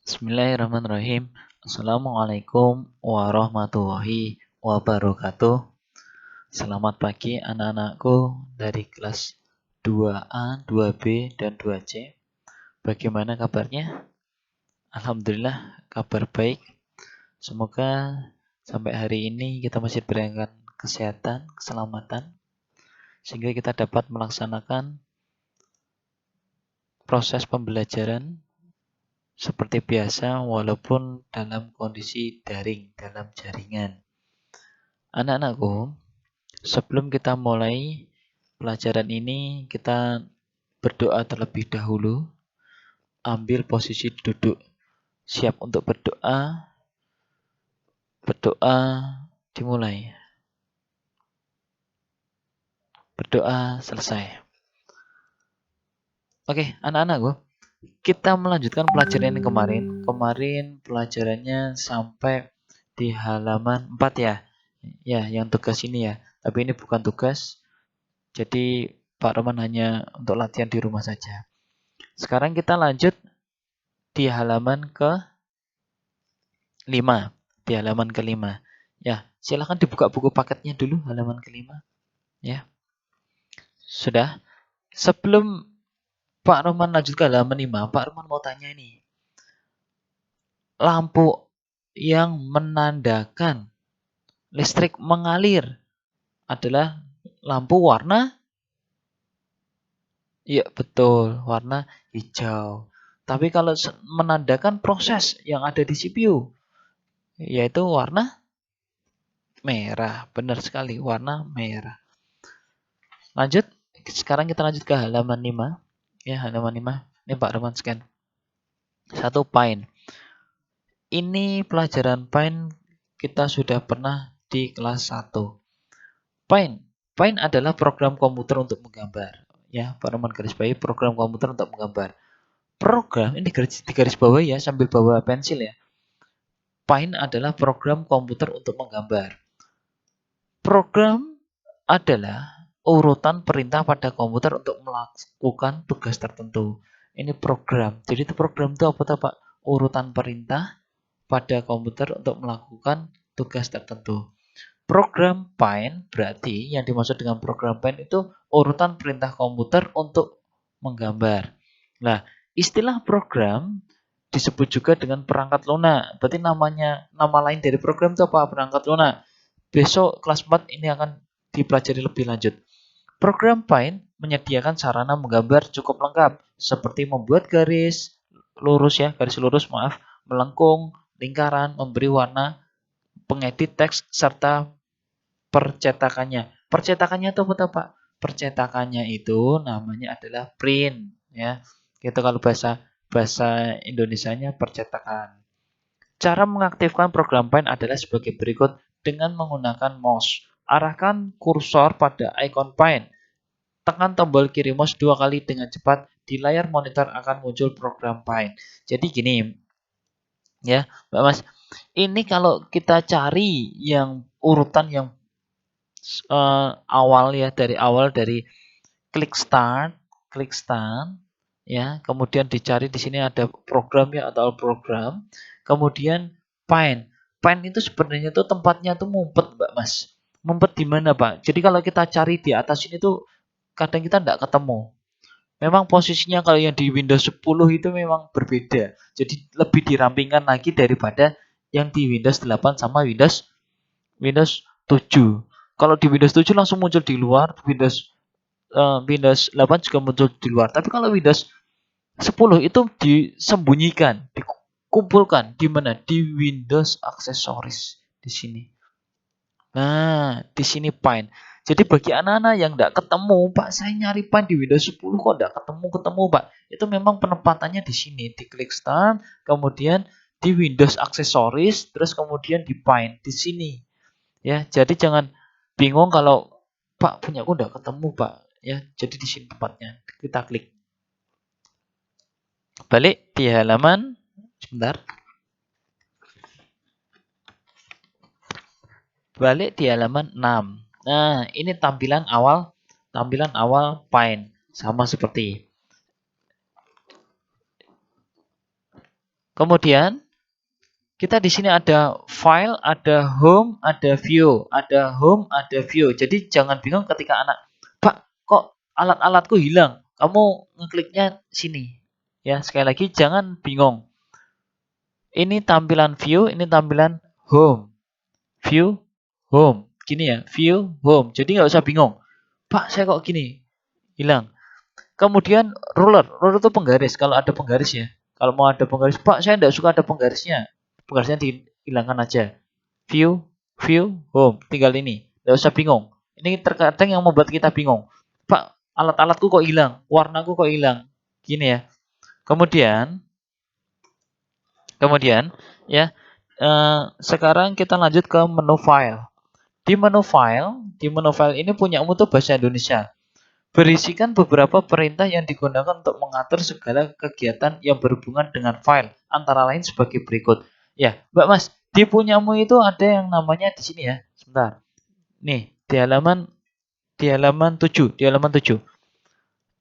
Bismillahirrahmanirrahim. Assalamualaikum warahmatullahi wabarakatuh. Selamat pagi anak-anakku dari kelas 2A, 2B, dan 2C. Bagaimana kabarnya? Alhamdulillah, kabar baik. Semoga sampai hari ini kita masih diberikan kesehatan, keselamatan, sehingga kita dapat melaksanakan proses pembelajaran seperti biasa walaupun dalam kondisi daring, dalam jaringan. Anak-anakku, sebelum kita mulai pelajaran ini, kita berdoa terlebih dahulu. Ambil posisi duduk, siap untuk berdoa. Berdoa dimulai. Berdoa selesai. Oke, anak-anakku, kita melanjutkan pelajaran yang kemarin. Kemarin pelajarannya sampai di halaman 4 ya. Ya, yang tugas ini ya. Tapi ini bukan tugas. Jadi Pak Roman hanya untuk latihan di rumah saja. Sekarang kita lanjut di halaman ke-5. Di halaman ke-5. Ya, silahkan dibuka buku paketnya dulu halaman ke-5. Ya. Sudah. Sebelum Pak Roman lanjut ke halaman 5, Pak Roman mau tanya nih. Lampu yang menandakan listrik mengalir adalah lampu warna? Iya, betul. Warna hijau. Tapi kalau menandakan proses yang ada di CPU, yaitu warna merah. Benar sekali, warna merah. Lanjut. Sekarang kita lanjut ke halaman 5. Ya, halaman 5. Ini Pak Roman scan. 1. Pine. Ini pelajaran Pine kita sudah pernah di kelas 1. Pine. Pine adalah program komputer untuk menggambar. Ya, Pak Roman garis bawahi program komputer untuk menggambar. Program ini digaris bawahi ya, sambil bawa pensil ya. Pine adalah program komputer untuk menggambar. Program adalah urutan perintah pada komputer untuk melakukan tugas tertentu. Ini program. Jadi itu program itu apa Pak? Urutan perintah pada komputer untuk melakukan tugas tertentu. Program Pine berarti yang dimaksud dengan program Pine itu urutan perintah komputer untuk menggambar. Nah, istilah program disebut juga dengan perangkat lunak. Berarti nama lain dari program itu apa? Perangkat lunak. Besok kelas 4 ini akan dipelajari lebih lanjut. Program Pine menyediakan sarana menggambar cukup lengkap, seperti membuat garis lurus, melengkung, lingkaran, memberi warna, pengedit teks, serta percetakannya. Percetakannya itu apa Pak? Percetakannya itu namanya adalah print, ya. Itu kalau bahasa Indonesianya percetakan. Cara mengaktifkan program Paint adalah sebagai berikut. Dengan menggunakan mouse, arahkan kursor pada ikon Paint. Tekan tombol kiri mouse 2 kali dengan cepat. Di layar monitor akan muncul program Paint. Jadi gini, ya, Mbak Mas. Ini kalau kita cari yang urutan yang awal ya, dari klik start, ya, kemudian dicari di sini ada program ya atau program, kemudian Paint. Paint itu sebenarnya tuh tempatnya tuh ngumpet, Mbak Mas. Ngumpet di mana, Pak? Jadi kalau kita cari di atas ini tuh kadang kita tidak ketemu. Memang posisinya kalau yang di Windows 10 itu memang berbeda. Jadi lebih dirampingkan lagi daripada yang di Windows 8 sama Windows 7. Kalau di Windows 7 langsung muncul di luar, Windows 8 juga muncul di luar. Tapi kalau Windows 10 itu disembunyikan, dikumpulkan di mana? Di Windows Accessories di sini. Nah, di sini Paint. Jadi bagi anak-anak yang tidak ketemu, Pak, saya nyari Paint di Windows 10 kok tidak ketemu, Pak. Itu memang penempatannya di sini, di klik start, kemudian di Windows Accessories, terus kemudian di Paint di sini. Ya, jadi jangan bingung kalau Pak punya aku tidak ketemu, Pak. Ya, jadi di sini tempatnya. Kita klik. Balik di halaman sebentar. Balik di halaman 6. Nah, ini tampilan awal Paint sama seperti Kemudian kita di sini ada file, ada home, ada view, ada home, ada view. Jadi jangan bingung ketika anak, Pak, kok alat-alatku hilang? Kamu ngekliknya sini. Ya, sekali lagi jangan bingung. Ini tampilan view, ini tampilan home. View, home. Gini ya, view, home. Jadi nggak usah bingung. Pak, saya kok gini? Hilang. Kemudian ruler. Ruler itu penggaris. Kalau ada penggaris ya. Kalau mau ada penggaris, Pak, saya nggak suka ada penggarisnya. Penggarisnya dihilangkan aja. View, view, home. Tinggal ini. Nggak usah bingung. Ini terkadang yang membuat kita bingung. Pak, alat-alatku kok hilang? Warnaku kok hilang? Gini ya. Kemudian ya, sekarang kita lanjut ke menu file. Di menu file ini punyamu tuh bahasa Indonesia. Berisikan beberapa perintah yang digunakan untuk mengatur segala kegiatan yang berhubungan dengan file, antara lain sebagai berikut. Ya, Mbak Mas, di punyamu itu ada yang namanya di sini ya. Sebentar. Nih, di halaman 7, di halaman 7.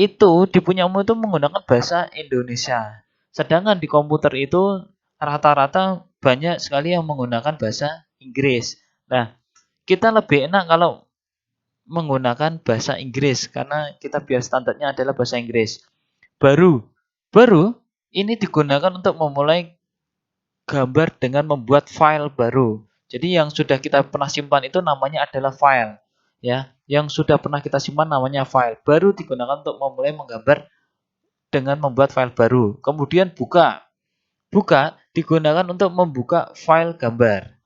Itu di punyamu itu menggunakan bahasa Indonesia. Sedangkan di komputer itu rata-rata banyak sekali yang menggunakan bahasa Inggris. Nah, kita lebih enak kalau menggunakan bahasa Inggris karena kita biar standarnya adalah bahasa Inggris. Baru, baru ini digunakan untuk memulai gambar dengan membuat file baru. Jadi yang sudah kita pernah simpan itu namanya adalah file, ya. Yang sudah pernah kita simpan namanya file. Baru digunakan untuk memulai menggambar dengan membuat file baru. Kemudian buka. Buka digunakan untuk membuka file gambar.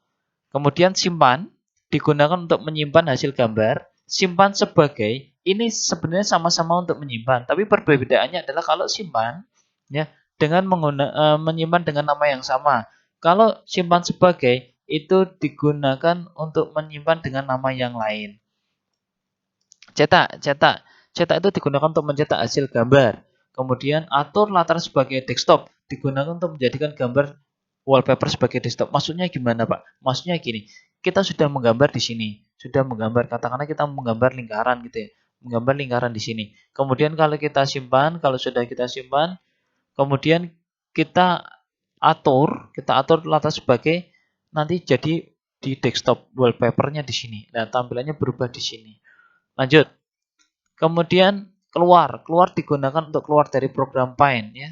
Kemudian simpan digunakan untuk menyimpan hasil gambar. Simpan sebagai ini sebenarnya sama-sama untuk menyimpan, tapi perbedaannya adalah kalau simpan ya dengan menyimpan dengan nama yang sama. Kalau simpan sebagai itu digunakan untuk menyimpan dengan nama yang lain. Cetak itu digunakan untuk mencetak hasil gambar. Kemudian atur latar sebagai desktop digunakan untuk menjadikan gambar wallpaper sebagai desktop. Maksudnya gimana, Pak? Maksudnya gini, kita sudah menggambar di sini, sudah menggambar, katakanlah kita menggambar lingkaran gitu ya, menggambar lingkaran di sini. Kemudian kalau kita simpan, kalau sudah kita simpan, kemudian kita atur latar sebagai nanti jadi di desktop wallpapernya di sini. Nah, tampilannya berubah di sini. Lanjut. Kemudian keluar digunakan untuk keluar dari program Paint ya.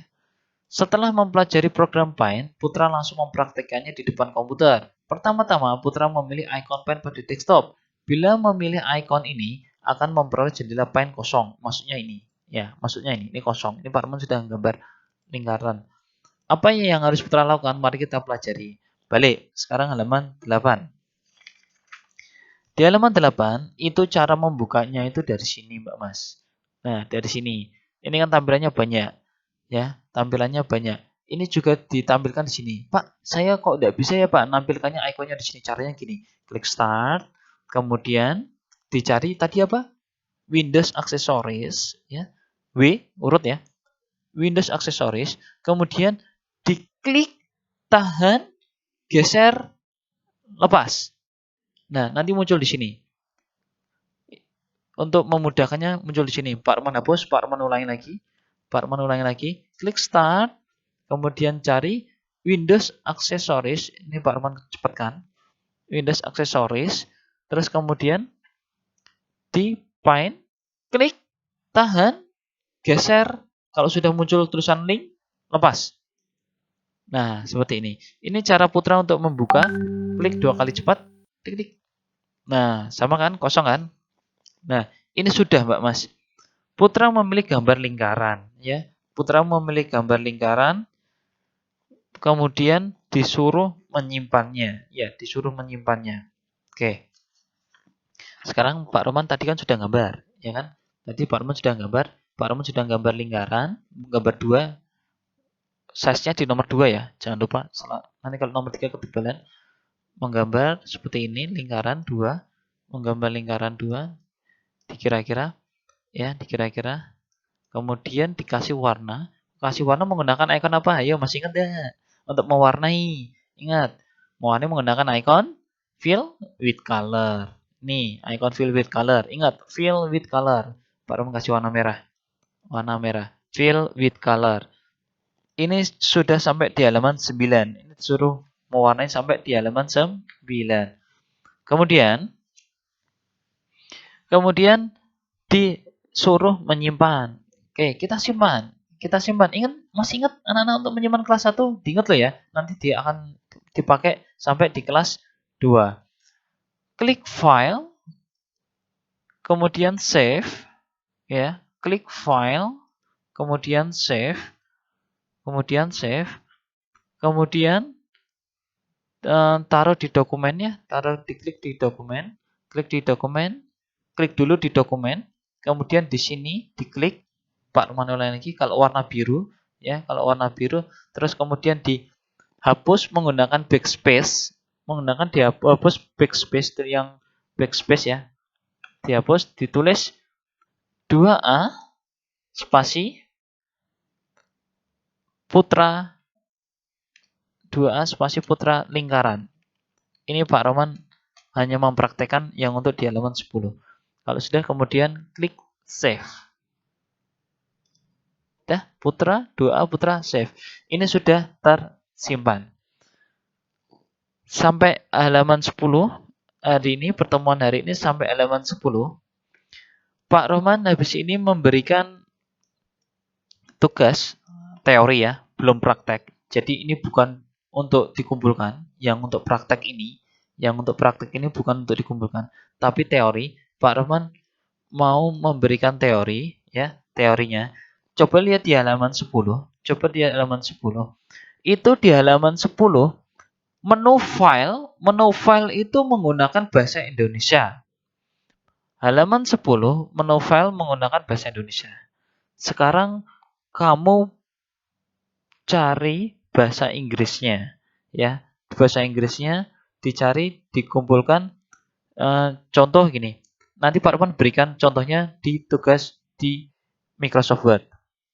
Setelah mempelajari program Paint, Putra langsung mempraktekannya di depan komputer. Pertama-tama, Putra memilih icon Paint pada desktop. Bila memilih icon ini, akan memperoleh jendela Paint kosong. Maksudnya ini. Ya, maksudnya ini kosong. Ini Pak Arman sudah gambar lingkaran. Apa yang harus Putra lakukan? Mari kita pelajari. Balik, sekarang halaman 8. Di halaman 8, itu cara membukanya itu dari sini, Mbak Mas. Nah, dari sini. Ini kan tampilannya banyak. Ya, tampilannya banyak. Ini juga ditampilkan di sini. Pak, saya kok tidak bisa ya, Pak, nampilkannya ikonnya di sini. Caranya gini. Klik start, kemudian dicari tadi apa? Windows Accessories, ya. Urut ya. Windows Accessories, kemudian diklik, tahan, geser, lepas. Nah, nanti muncul di sini. Untuk memudahkannya muncul di sini. Pak Arman hapus, Pak Arman ulangi lagi. Klik start, kemudian cari Windows Accessories. Ini Pak Arman cepatkan. Windows Accessories. Terus kemudian di Paint, klik, tahan, geser. Kalau sudah muncul tulisan link, lepas. Nah, seperti ini. Ini cara Putra untuk membuka. Klik 2 kali cepat. Klik. Nah, sama kan? Kosong kan? Nah, ini sudah Mbak Mas. Putra memilih gambar lingkaran, ya. Putra memilih gambar lingkaran, kemudian disuruh menyimpannya, ya, disuruh menyimpannya. Oke. Sekarang Pak Roman tadi kan sudah gambar, ya kan? Tadi Pak Roman sudah gambar lingkaran, gambar 2, size-nya di nomor 2 ya. Jangan lupa, nanti kalau nomor 3 ketebalan. Menggambar seperti ini, lingkaran 2, menggambar lingkaran 2, dikira-kira, ya, dikira-kira. Kemudian dikasih warna. Kasih warna menggunakan icon apa? Ayo masih ingat ya? Untuk mewarnai. Ingat. Mewarnai menggunakan icon fill with color. Nih, icon fill with color. Ingat, fill with color. Baru kasih warna merah. Warna merah. Fill with color. Ini sudah sampai di halaman 9. Ini disuruh mewarnai sampai di halaman 9. Kemudian disuruh menyimpan. Oke, kita simpan. Kita simpan. Masih ingat anak-anak untuk menyimpan kelas 1? Diingat loh ya. Nanti dia akan dipakai sampai di kelas 2. Klik file, kemudian save, ya. Klik file, kemudian save, kemudian taruh di dokumennya, diklik di dokumen, klik dulu di dokumen, kemudian di sini diklik Pak Roman ulangi lagi kalau warna biru, ya, terus kemudian dihapus menggunakan backspace, dihapus backspace yang backspace ya, dihapus, ditulis 2A spasi putra 2A spasi putra lingkaran. Ini Pak Roman hanya mempraktekkan yang untuk di halaman 10. Kalau sudah, kemudian klik save. Putra, 2A putra, save. Ini sudah tersimpan. Sampai halaman 10, pertemuan hari ini sampai halaman 10, Pak Roman habis ini memberikan tugas teori ya, belum praktek. Jadi ini bukan untuk dikumpulkan, yang untuk praktek ini bukan untuk dikumpulkan, tapi teori. Pak Roman mau memberikan teori, ya, teorinya. Coba lihat di halaman 10. Itu di halaman 10, menu file itu menggunakan bahasa Indonesia. Halaman 10, menu file menggunakan bahasa Indonesia. Sekarang kamu cari bahasa Inggrisnya, ya. Bahasa Inggrisnya dicari, dikumpulkan. Contoh gini. Nanti Pak Roman berikan contohnya di tugas di Microsoft Word,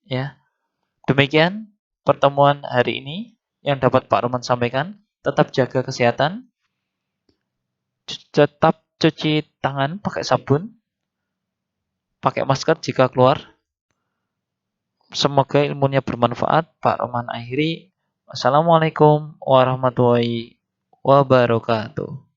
ya. Demikian pertemuan hari ini yang dapat Pak Roman sampaikan. Tetap jaga kesehatan, tetap cuci tangan pakai sabun, pakai masker jika keluar. Semoga ilmunya bermanfaat. Pak Roman akhiri. Wassalamualaikum warahmatullahi wabarakatuh.